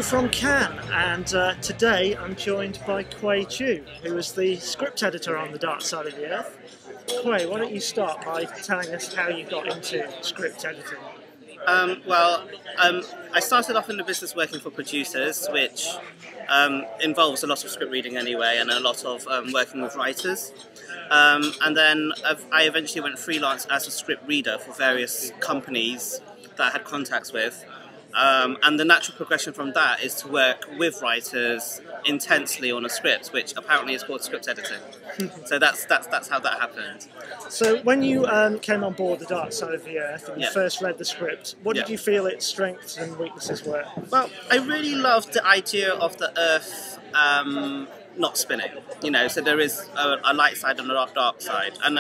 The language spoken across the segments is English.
from Cannes, and today I'm joined by Kuei Chu, who is the script editor on The Dark Side of the Earth. Kuei, why don't you start by telling us how you got into script editing? I started off in the business working for producers, which involves a lot of script reading anyway, and a lot of working with writers. And then I eventually went freelance as a script reader for various companies that I had contacts with. And the natural progression from that is to work with writers intensely on a script, which apparently is called script editing. So that's how that happened. So when you came on board The Dark Side of the Earth and you first read the script, what did you feel its strengths and weaknesses were? Well, I really loved the idea of the Earth not spinning, so there is a light side and a dark side, and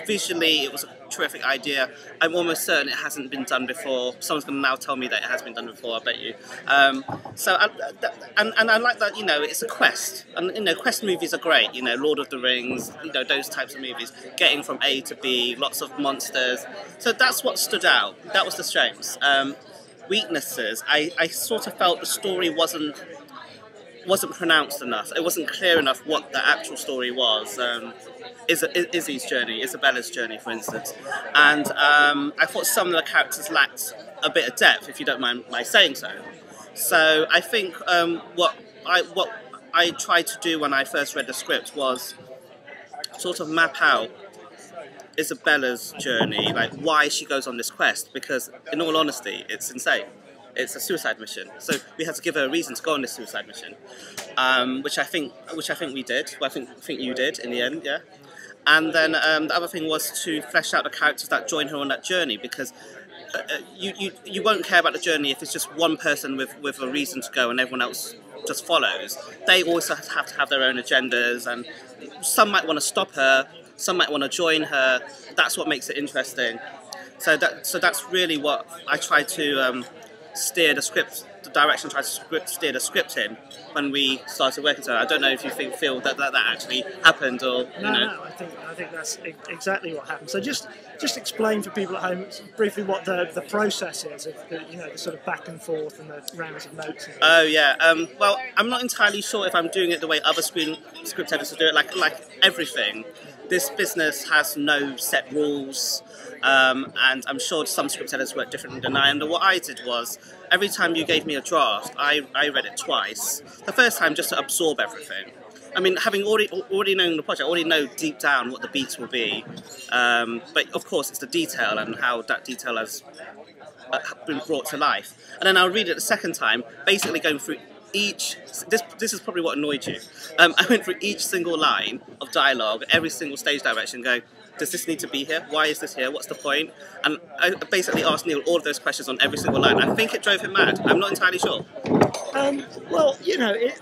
visually it was a terrific idea. I'm almost certain it hasn't been done before. Someone's going to now tell me that it has been done before, I bet you. And I like that, it's a quest, and quest movies are great, Lord of the Rings, those types of movies, getting from A to B, lots of monsters. So that's what stood out. That was the strengths. Weaknesses, I sort of felt the story wasn't pronounced enough. It wasn't clear enough what the actual story was. Izzy's journey, Isabella's journey, for instance. And I thought some of the characters lacked a bit of depth, if you don't mind my saying so. So I think what I tried to do when I first read the script was sort of map out Isabella's journey, like why she goes on this quest, because in all honesty, it's insane. It's a suicide mission, so we had to give her a reason to go on this suicide mission, which I think we did. Well, I think you did in the end, yeah. And then the other thing was to flesh out the characters that join her on that journey, because you won't care about the journey if it's just one person with a reason to go and everyone else just follows. They also have to have their own agendas, and some might want to stop her, some might want to join her. That's what makes it interesting. So that's really what I tried to steer the script, the direction I tried to steer the script in when we started working together. I don't know if you feel that actually happened, or No, I think that's exactly what happened. So just explain for people at home briefly what the process is of the sort of back and forth and the rounds of notes. Oh yeah. Well, I'm not entirely sure if I'm doing it the way other script editors do it. Like everything, this business has no set rules. And I'm sure some script editors work differently than I am. And what I did was, every time you gave me a draft, I read it twice. The first time just to absorb everything. I mean, having already known the project, I already know deep down what the beats will be. But of course, it's the detail and how that detail has been brought to life. And then I'll read it the second time, basically going through each. This is probably what annoyed you. I went through each single line of dialogue, every single stage direction, going, does this need to be here? Why is this here? What's the point? And I basically asked Neil all of those questions on every single line. I think it drove him mad. I'm not entirely sure. Well,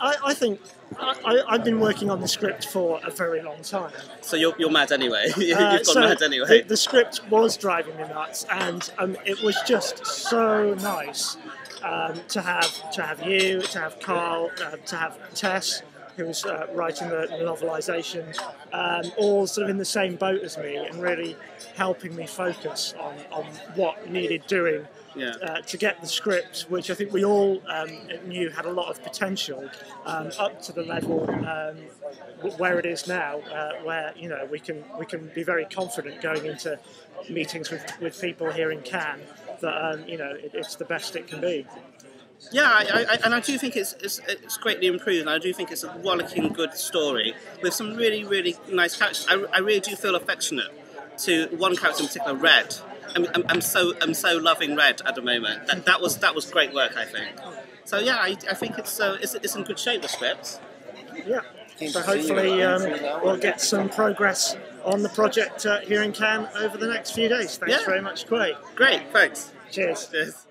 I think I've been working on the script for a very long time. So you're mad anyway. You've gone mad anyway. The script was driving me nuts, and it was just so nice to have you, to have Carl, to have Tess, who was writing the novelisation, all sort of in the same boat as me and really helping me focus on what needed doing to get the script, which I think we all knew had a lot of potential, up to the level where it is now, where we can be very confident going into meetings with people here in Cannes that it's the best it can be. Yeah, I do think it's greatly improved, and I do think it's a rollicking good story with some really, really nice characters. I really do feel affectionate to one character in particular, Red. I'm so loving Red at the moment. That was great work, I think. So yeah, I think it's in good shape, the script. Yeah. So hopefully we'll get some progress on the project here in Cannes over the next few days. Thanks very much, Kuei. Great, thanks. Cheers. Cheers.